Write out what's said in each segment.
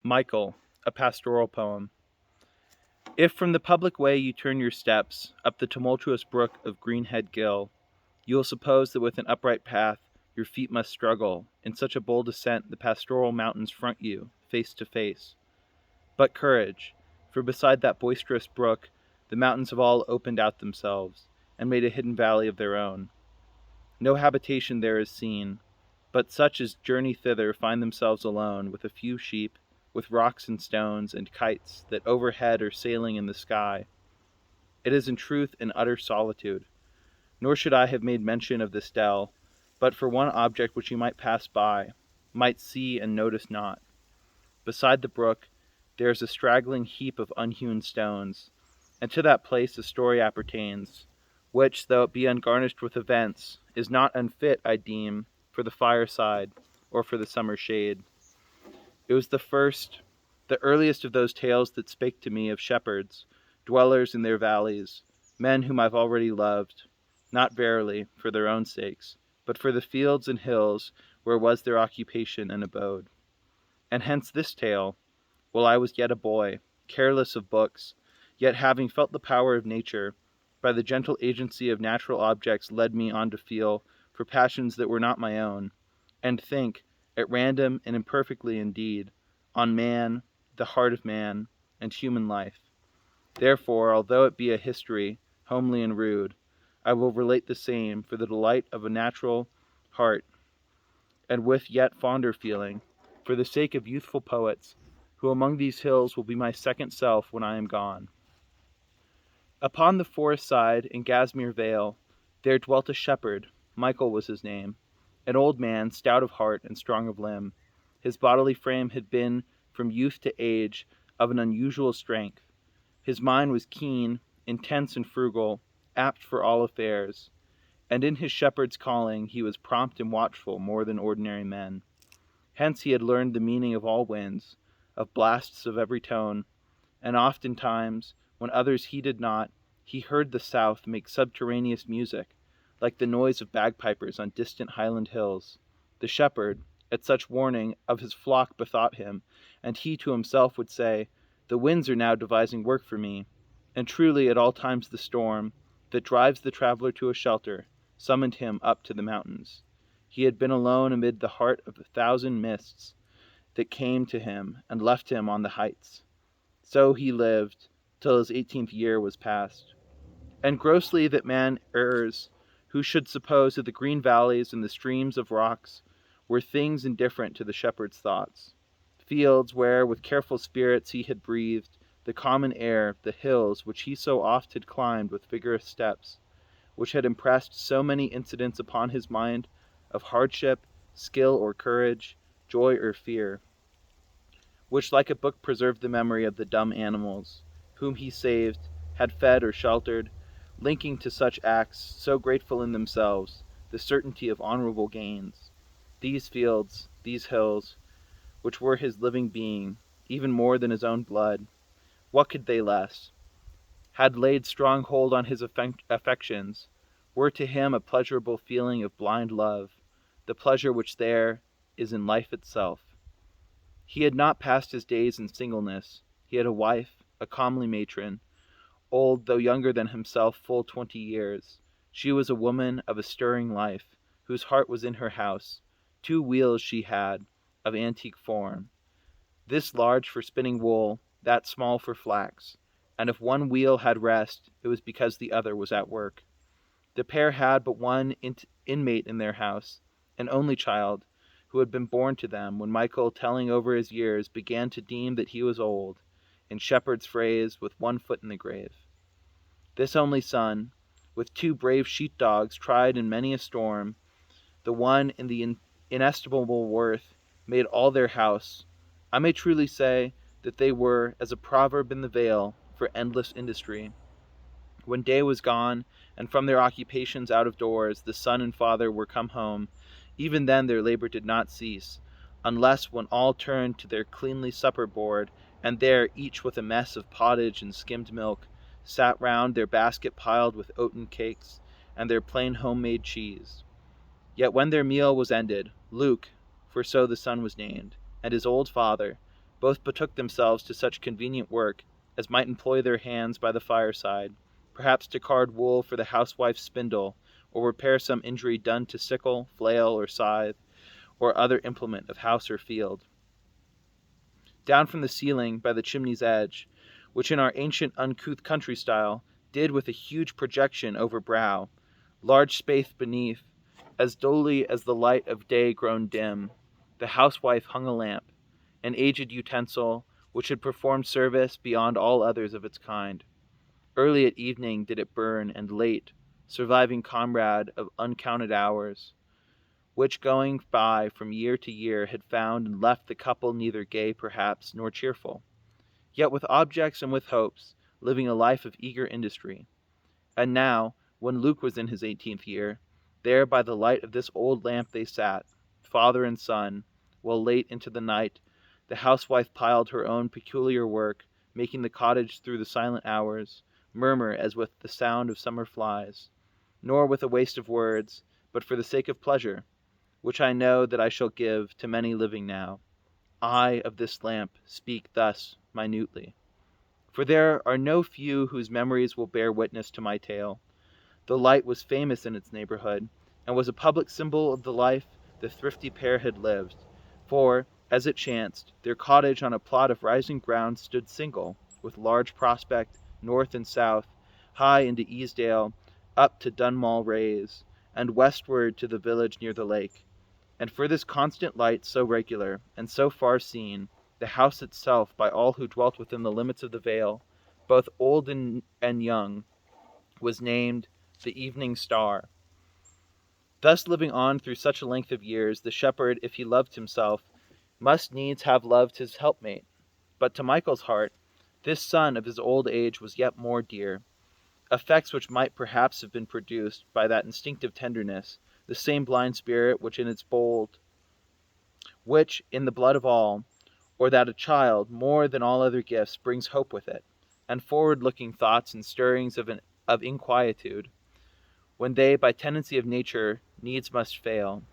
Michael, a pastoral poem. If from the public way you turn your steps up the tumultuous brook of Greenhead Gill, you will suppose that with an upright path your feet must struggle. In such a bold ascent the pastoral mountains front you, face to face. But courage, for beside that boisterous brook the mountains have all opened out themselves, and made a hidden valley of their own. No habitation there is seen, but such as journey thither find themselves alone, with a few sheep, with rocks and stones, and kites that overhead are sailing in the sky. It is in truth an utter solitude. Nor should I have made mention of this dell, but for one object which you might pass by, might see and notice not. Beside the brook there is a straggling heap of unhewn stones, and to that place a story appertains, which, though it be ungarnished with events, is not unfit, I deem, for the fireside or for the summer shade. It was the earliest of those tales that spake to me of shepherds, dwellers in their valleys, men whom I've already loved, not verily for their own sakes, but for the fields and hills where was their occupation and abode. And hence this tale, while I was yet a boy, careless of books, yet having felt the power of nature, by the gentle agency of natural objects led me on to feel for passions that were not my own, and think, at random and imperfectly indeed, on man, the heart of man, and human life. Therefore, although it be a history, homely and rude, I will relate the same for the delight of a natural heart, and with yet fonder feeling, for the sake of youthful poets, who among these hills will be my second self when I am gone. Upon the forest side in Gasmere Vale there dwelt a shepherd. Michael was his name, an old man, stout of heart and strong of limb. His bodily frame had been, from youth to age, of an unusual strength. His mind was keen, intense and frugal, apt for all affairs, and in his shepherd's calling he was prompt and watchful more than ordinary men. Hence he had learned the meaning of all winds, of blasts of every tone, and oftentimes, when others heeded not, he heard the south make subterraneous music, like the noise of bagpipers on distant highland hills. The shepherd, at such warning, of his flock bethought him, and he to himself would say, "The winds are now devising work for me." And truly at all times the storm, that drives the traveler to a shelter, summoned him up to the mountains. He had been alone amid the heart of 1,000 mists that came to him and left him on the heights. So he lived till his 18th year was past. And grossly that man errs who should suppose that the green valleys and the streams of rocks were things indifferent to the shepherd's thoughts. Fields where, with careful spirits, he had breathed the common air, the hills which he so oft had climbed with vigorous steps, which had impressed so many incidents upon his mind of hardship, skill or courage, joy or fear, which like a book preserved the memory of the dumb animals, whom he saved, had fed or sheltered, linking to such acts, so grateful in themselves, the certainty of honorable gains. These fields, these hills, which were his living being, even more than his own blood, what could they less? Had laid strong hold on his affections, were to him a pleasurable feeling of blind love, the pleasure which there is in life itself. He had not passed his days in singleness. He had a wife, a comely matron, old though younger than himself full 20 years. She was a woman of a stirring life, whose heart was in her house. 2 wheels she had, of antique form, this large for spinning wool, that small for flax, and if one wheel had rest, it was because the other was at work. The pair had but one inmate in their house, an only child, who had been born to them when Michael, telling over his years, began to deem that he was old, in shepherd's phrase, with one foot in the grave. This only son, with 2 brave sheep-dogs tried in many a storm, the one in the inestimable worth, made all their house. I may truly say that they were, as a proverb in the Vale, for endless industry. When day was gone, and from their occupations out of doors the son and father were come home, even then their labor did not cease, unless when all turned to their cleanly supper board, and there, each with a mess of pottage and skimmed milk, sat round their basket piled with oaten cakes, and their plain home-made cheese. Yet when their meal was ended, Luke, for so the son was named, and his old father, both betook themselves to such convenient work as might employ their hands by the fireside, perhaps to card wool for the housewife's spindle, or repair some injury done to sickle, flail, or scythe, or other implement of house or field. Down from the ceiling by the chimney's edge, which in our ancient uncouth country style did with a huge projection over brow, large space beneath, as dully as the light of day grown dim, the housewife hung a lamp, an aged utensil which had performed service beyond all others of its kind. Early at evening did it burn, and late, surviving comrade of uncounted hours, which going by from year to year had found and left the couple neither gay perhaps nor cheerful, yet with objects and with hopes, living a life of eager industry. And now, when Luke was in his 18th year, there by the light of this old lamp they sat, father and son, while late into the night the housewife piled her own peculiar work, making the cottage through the silent hours murmur as with the sound of summer flies, nor with a waste of words, but for the sake of pleasure, which I know that I shall give to many living now. I of this lamp speak thus minutely, for there are no few whose memories will bear witness to my tale. The light was famous in its neighborhood, and was a public symbol of the life the thrifty pair had lived, for, as it chanced, their cottage on a plot of rising ground stood single, with large prospect, north and south, high into Easdale, up to Dunmall Raise, and westward to the village near the lake. And for this constant light so regular, and so far seen, the house itself by all who dwelt within the limits of the vale, both old and young, was named the Evening Star. Thus living on through such a length of years, the shepherd, if he loved himself, must needs have loved his helpmate. But to Michael's heart, this son of his old age was yet more dear. Effects which might perhaps have been produced by that instinctive tenderness, the same blind spirit which in the blood of all, or that a child, more than all other gifts, brings hope with it, and forward-looking thoughts and stirrings of inquietude, when they by tendency of nature needs must fail.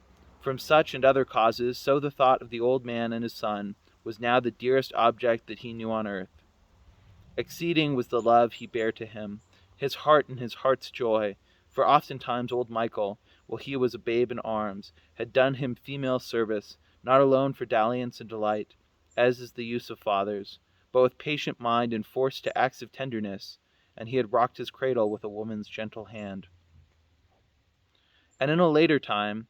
From such and other causes, so the thought of the old man and his son was now the dearest object that he knew on earth. Exceeding was the love he bare to him, his heart and his heart's joy, for oftentimes old Michael, while he was a babe in arms, had done him female service, not alone for dalliance and delight, as is the use of fathers, but with patient mind and force to acts of tenderness, and he had rocked his cradle with a woman's gentle hand. And in a later time,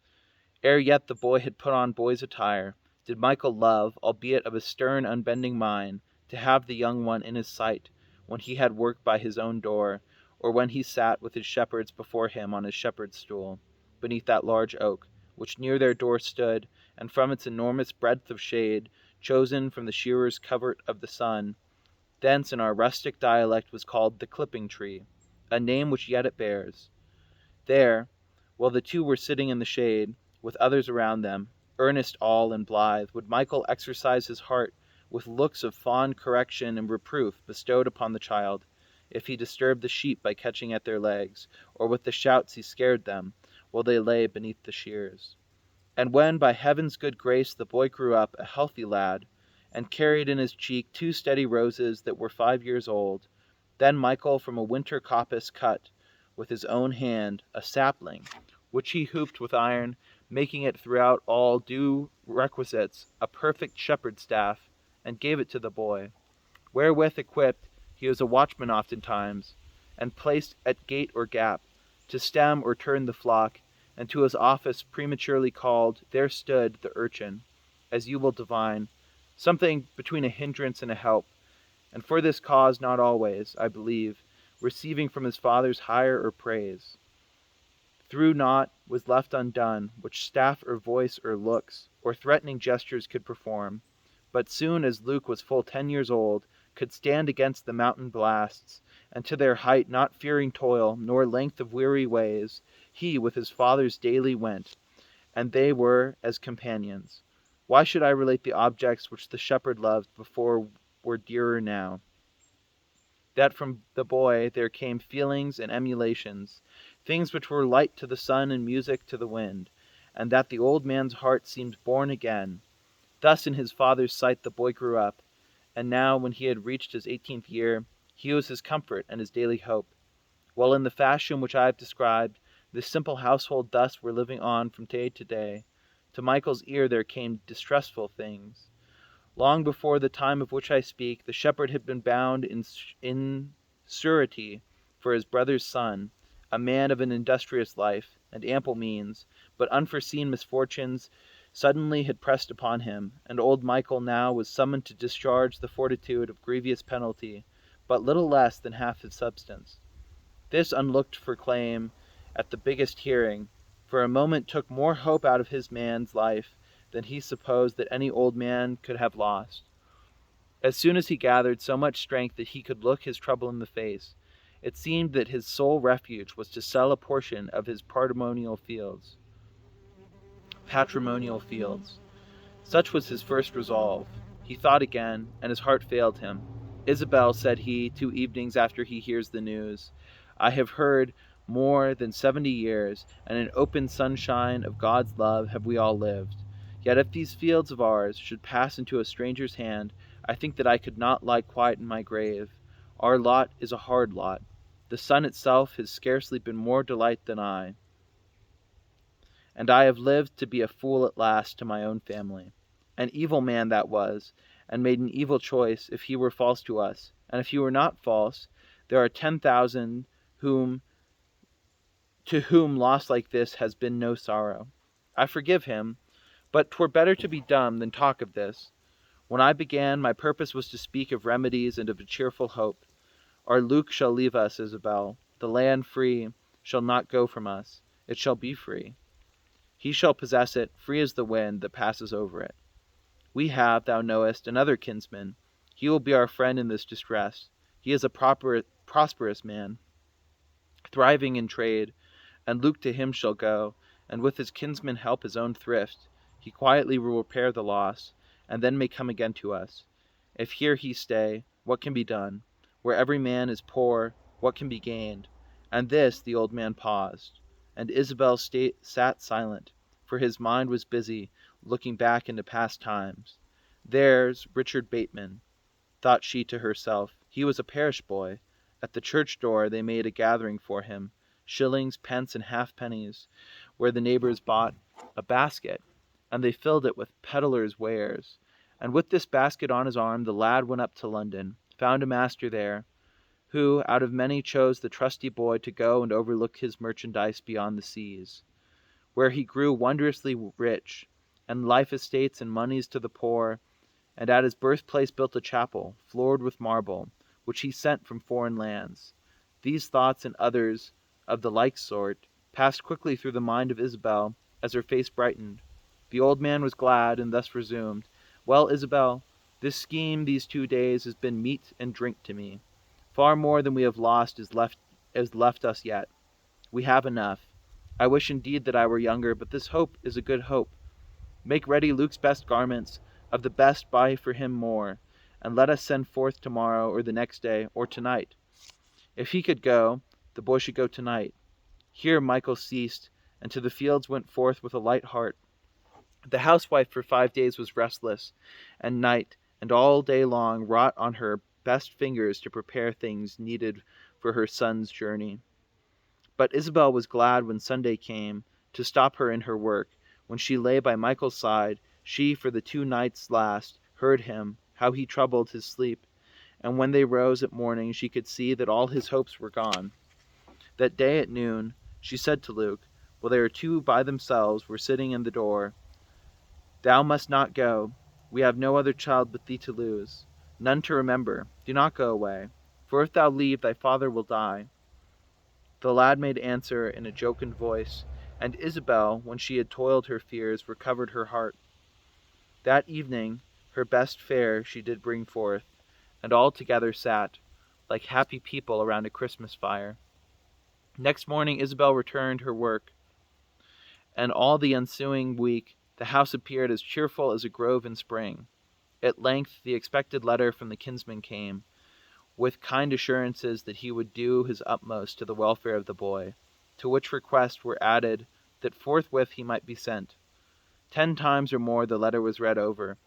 ere yet the boy had put on boy's attire, did Michael love, albeit of a stern, unbending mind, to have the young one in his sight, when he had work by his own door, or when he sat with his shepherds before him on his shepherd's stool, beneath that large oak, which near their door stood, and from its enormous breadth of shade, chosen from the shearer's covert of the sun, thence in our rustic dialect was called the clipping tree, a name which yet it bears. There, while the two were sitting in the shade, with others around them, earnest all and blithe, would Michael exercise his heart with looks of fond correction and reproof bestowed upon the child, if he disturbed the sheep by catching at their legs, or with the shouts he scared them, while they lay beneath the shears. And when by heaven's good grace the boy grew up a healthy lad, and carried in his cheek 2 steady roses that were 5 years old, then Michael from a winter coppice cut, with his own hand, a sapling, which he hooped with iron, making it throughout all due requisites a perfect shepherd's staff, and gave it to the boy, wherewith equipped he was a watchman oftentimes, and placed at gate or gap, to stem or turn the flock, and to his office prematurely called, there stood the urchin, as you will divine, something between a hindrance and a help, and for this cause not always, I believe, receiving from his father's hire or praise. Through naught was left undone, which staff or voice or looks, or threatening gestures could perform, but soon as Luke was full 10 years old, could stand against the mountain blasts, and to their height not fearing toil, nor length of weary ways, he with his fathers daily went, and they were as companions. Why should I relate the objects which the shepherd loved before were dearer now? That from the boy there came feelings and emulations, things which were light to the sun and music to the wind, and that the old man's heart seemed born again. Thus in his father's sight the boy grew up, and now, when he had reached his 18th year, he was his comfort and his daily hope. While in the fashion which I have described, this simple household thus were living on from day to day, to Michael's ear there came distressful things. Long before the time of which I speak, the shepherd had been bound in surety for his brother's son, a man of an industrious life and ample means, but unforeseen misfortunes suddenly had pressed upon him, and old Michael now was summoned to discharge the fortitude of grievous penalty, but little less than half his substance. This unlooked-for claim at the biggest hearing, for a moment took more hope out of his man's life than he supposed that any old man could have lost. As soon as he gathered so much strength that he could look his trouble in the face, it seemed that his sole refuge was to sell a portion of his patrimonial fields. Such was his first resolve. He thought again, and his heart failed him. Isabel, said he, 2 evenings after he hears the news, I have heard more than 70 years, and in open sunshine of God's love have we all lived. Yet if these fields of ours should pass into a stranger's hand, I think that I could not lie quiet in my grave. Our lot is a hard lot. The sun itself has scarcely been more delight than I, and I have lived to be a fool at last to my own family. An evil man that was, and made an evil choice if he were false to us, and if he were not false, there are 10,000 to whom loss like this has been no sorrow. I forgive him, but 'twere better to be dumb than talk of this. When I began, my purpose was to speak of remedies and of a cheerful hope. Our Luke shall leave us, Isabel. The land free shall not go from us. It shall be free. He shall possess it, free as the wind that passes over it. We have, thou knowest, another kinsman. He will be our friend in this distress. He is a prosperous man, thriving in trade, and Luke to him shall go, and with his kinsman help his own thrift. He quietly will repair the loss, and then may come again to us. If here he stay, what can be done? Where every man is poor, what can be gained? And this, the old man paused, and Isabel sat silent, for his mind was busy, looking back into past times. There's Richard Bateman, thought she to herself. He was a parish boy. At the church door they made a gathering for him, shillings, pence, and halfpennies, where the neighbors bought a basket, and they filled it with peddlers' wares. And with this basket on his arm the lad went up to London, found a master there, who out of many chose the trusty boy to go and overlook his merchandise beyond the seas, where he grew wondrously rich, and life estates and moneys to the poor, and at his birthplace built a chapel, floored with marble, which he sent from foreign lands. These thoughts and others of the like sort passed quickly through the mind of Isabel as her face brightened. The old man was glad, and thus resumed, Well, Isabel, this scheme these 2 days has been meat and drink to me. Far more than we have lost is left us yet. We have enough. I wish indeed that I were younger, but this hope is a good hope. Make ready Luke's best garments, of the best buy for him more, and let us send forth tomorrow, or the next day, or tonight. If he could go, the boy should go tonight. Here Michael ceased, and to the fields went forth with a light heart. The housewife for 5 days was restless, and night, and all day long wrought on her best fingers to prepare things needed for her son's journey. But Isabel was glad when Sunday came, to stop her in her work. When she lay by Michael's side, she, for the 2 nights last, heard him, how he troubled his sleep, and when they rose at morning she could see that all his hopes were gone. That day at noon, she said to Luke, while they were 2 by themselves, were sitting in the door, Thou must not go. We have no other child but thee to lose, none to remember. Do not go away, for if thou leave, thy father will die. The lad made answer in a jocund voice, and Isabel, when she had toiled her fears, recovered her heart. That evening her best fare she did bring forth, and all together sat, like happy people around a Christmas fire. Next morning Isabel returned her work, and all the ensuing week the house appeared as cheerful as a grove in spring. At length the expected letter from the kinsman came, with kind assurances that he would do his utmost to the welfare of the boy, to which requests were added that forthwith he might be sent. 10 times or more the letter was read over.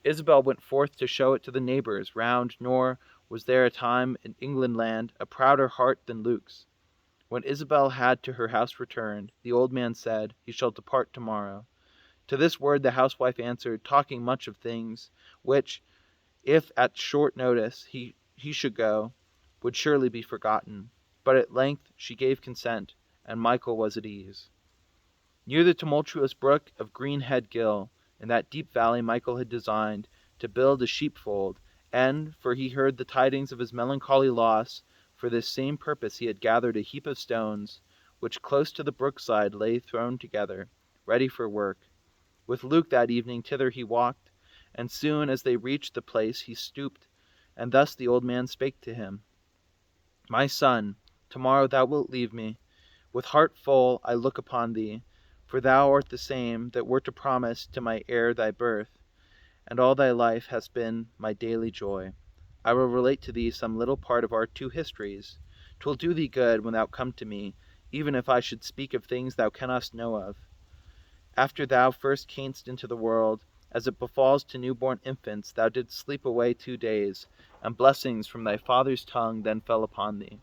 Isabel went forth to show it to the neighbors round, nor was there a time in England land a prouder heart than Luke's. When Isabel had to her house returned, the old man said, He shall depart tomorrow. To this word the housewife answered, talking much of things, which, if at short notice he should go, would surely be forgotten. But at length she gave consent, and Michael was at ease. Near the tumultuous brook of Greenhead Gill, in that deep valley Michael had designed to build a sheepfold, and, for he heard the tidings of his melancholy loss, for this same purpose he had gathered a heap of stones, which close to the brookside lay thrown together, ready for work. With Luke that evening thither he walked, and soon as they reached the place he stooped, and thus the old man spake to him, My son, tomorrow thou wilt leave me. With heart full I look upon thee, for thou art the same that were to promise to my heir thy birth, and all thy life hast been my daily joy. I will relate to thee some little part of our two histories. 'Twill do thee good when thou come to me, even if I should speak of things thou canst know of. After thou first camest into the world, as it befalls to new-born infants, thou didst sleep away 2 days, and blessings from thy father's tongue then fell upon thee.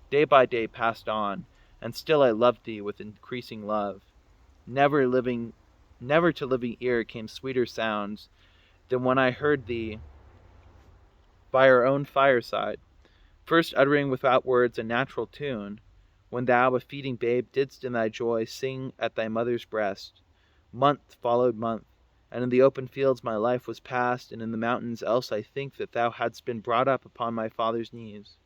Day by day passed on, and still I loved thee with increasing love. Never to living ear came sweeter sounds than when I heard thee by our own fireside, first uttering without words a natural tune, when thou, a feeding babe, didst in thy joy sing at thy mother's breast. Month followed month, and in the open fields my life was passed, and in the mountains else I think that thou hadst been brought up upon my father's knees.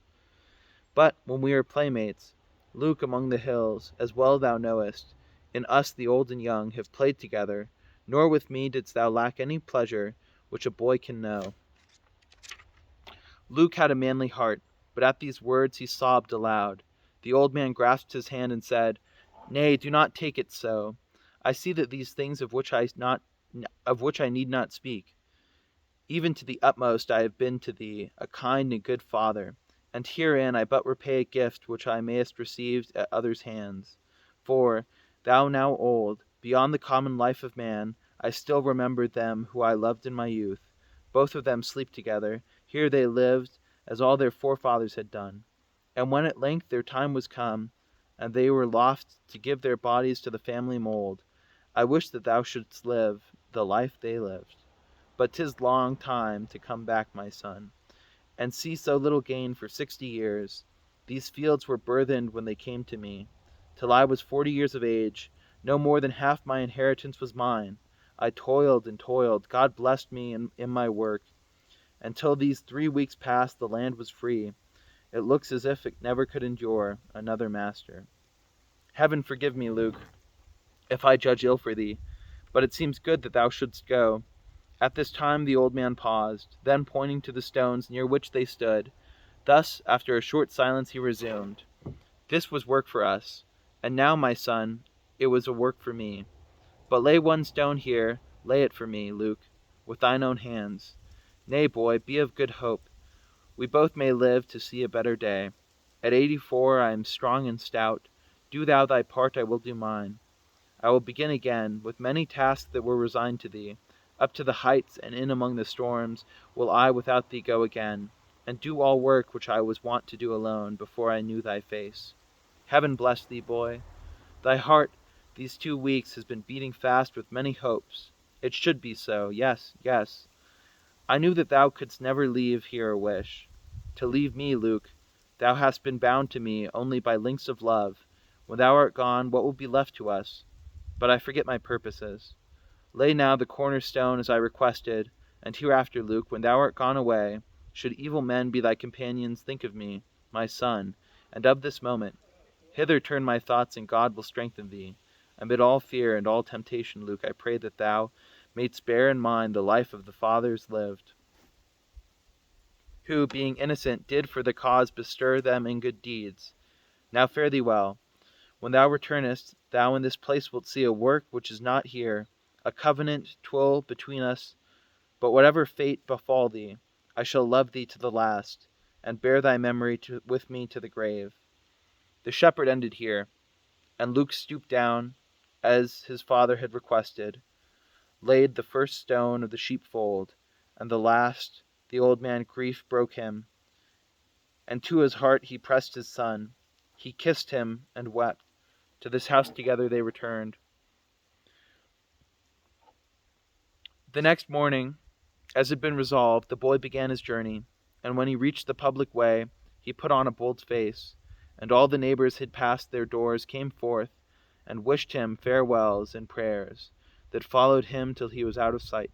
But when we were playmates, Luke, among the hills, as well thou knowest, in us the old and young have played together, nor with me didst thou lack any pleasure which a boy can know. Luke had a manly heart, but at these words he sobbed aloud. The old man grasped his hand and said, Nay, do not take it so. I see that these things of which I need not speak. Even to the utmost I have been to thee a kind and good father, and herein I but repay a gift which I mayest receive at others' hands. For, thou now old, beyond the common life of man, I still remember them who I loved in my youth. Both of them sleep together. Here they lived, as all their forefathers had done. And when at length their time was come, and they were loth to give their bodies to the family mould, I wish that thou shouldst live the life they lived. But 'tis long time to come back, my son, and see so little gain for 60 years. These fields were burthened when they came to me. Till I was 40 years of age, no more than half my inheritance was mine. I toiled and toiled. God blessed me in my work. Until these 3 weeks past, the land was free. It looks as if it never could endure another master. Heaven forgive me, Luke, if I judge ill for thee, but it seems good that thou shouldst go. At this time the old man paused, then pointing to the stones near which they stood, thus, after a short silence, he resumed, This was work for us, and now, my son, it was a work for me. But lay one stone here, lay it for me, Luke, with thine own hands. Nay, boy, be of good hope. We both may live to see a better day. At 84 I am strong and stout. Do thou thy part, I will do mine. I will begin again, with many tasks that were resigned to thee. Up to the heights and in among the storms will I without thee go again, and do all work which I was wont to do alone before I knew thy face. Heaven bless thee, boy. Thy heart these 2 weeks has been beating fast with many hopes. It should be so, yes, yes. I knew that thou couldst never leave here a wish. To leave me, Luke, thou hast been bound to me only by links of love. When thou art gone, what will be left to us? But I forget my purposes. Lay now the cornerstone as I requested, and hereafter, Luke, when thou art gone away, should evil men be thy companions, think of me, my son, and of this moment. Hither turn my thoughts, and God will strengthen thee. Amid all fear and all temptation, Luke, I pray that thou mayst bear in mind the life of the fathers lived, who, being innocent, did for the cause bestir them in good deeds. Now fare thee well. When thou returnest, thou in this place wilt see a work which is not here, a covenant 'twill between us. But whatever fate befall thee, I shall love thee to the last, and bear thy memory with me to the grave. The shepherd ended here, and Luke stooped down, as his father had requested, laid the first stone of the sheepfold, and the old man grief broke him, and to his heart he pressed his son. He kissed him and wept. To this house together they returned. The next morning, as had been resolved, the boy began his journey, and when he reached the public way, he put on a bold face, and all the neighbors had passed their doors came forth, and wished him farewells and prayers, that followed him till he was out of sight.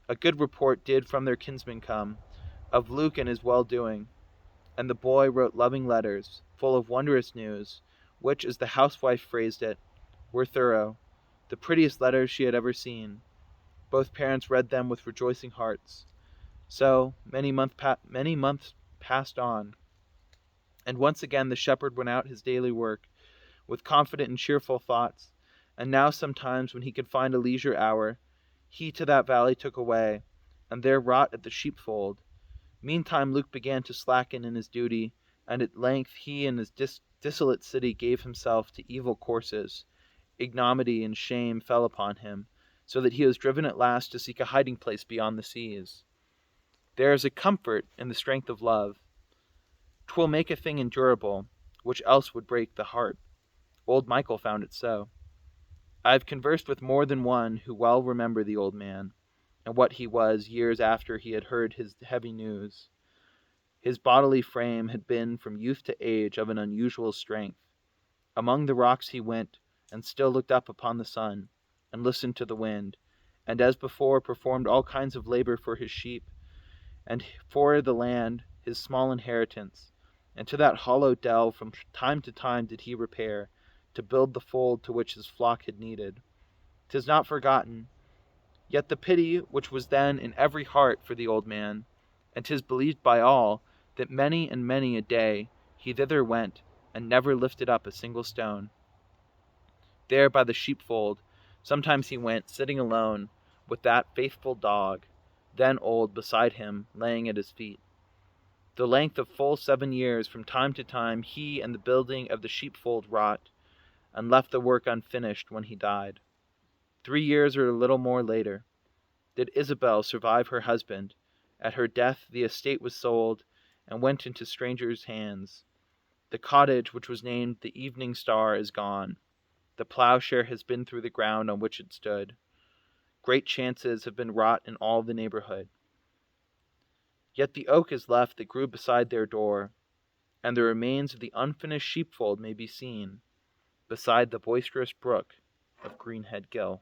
A good report did from their kinsmen come, of Luke and his well-doing, and the boy wrote loving letters, full of wondrous news, which, as the housewife phrased it, were thorough, the prettiest letters she had ever seen. Both parents read them with rejoicing hearts. So many months passed on, and once again the shepherd went out his daily work, with confident and cheerful thoughts, and now sometimes when he could find a leisure hour, he to that valley took away, and there wrought at the sheepfold. Meantime Luke began to slacken in his duty, and at length he and his dissolute city gave himself to evil courses. Ignominy and shame fell upon him, so that he was driven at last to seek a hiding place beyond the seas. There is a comfort in the strength of love. 'Twill make a thing endurable, which else would break the heart. Old Michael found it so. I have conversed with more than one who well remember the old man, and what he was years after he had heard his heavy news. His bodily frame had been from youth to age of an unusual strength. Among the rocks he went, and still looked up upon the sun, and listened to the wind, and as before performed all kinds of labor for his sheep, and for the land, his small inheritance, and to that hollow dell from time to time did he repair, to build the fold to which his flock had needed. 'Tis not forgotten, yet the pity which was then in every heart for the old man, and 'tis believed by all, that many and many a day he thither went, and never lifted up a single stone. There by the sheepfold, sometimes he went, sitting alone, with that faithful dog, then old, beside him, laying at his feet. The length of full 7 years from time to time he and the building of the sheepfold wrought, and left the work unfinished when he died. 3 years or a little more later, did Isabel survive her husband. At her death the estate was sold, and went into strangers' hands. The cottage, which was named the Evening Star, is gone. The plowshare has been through the ground on which it stood. Great chances have been wrought in all the neighborhood. Yet the oak is left that grew beside their door, and the remains of the unfinished sheepfold may be seen beside the boisterous brook of Greenhead Gill.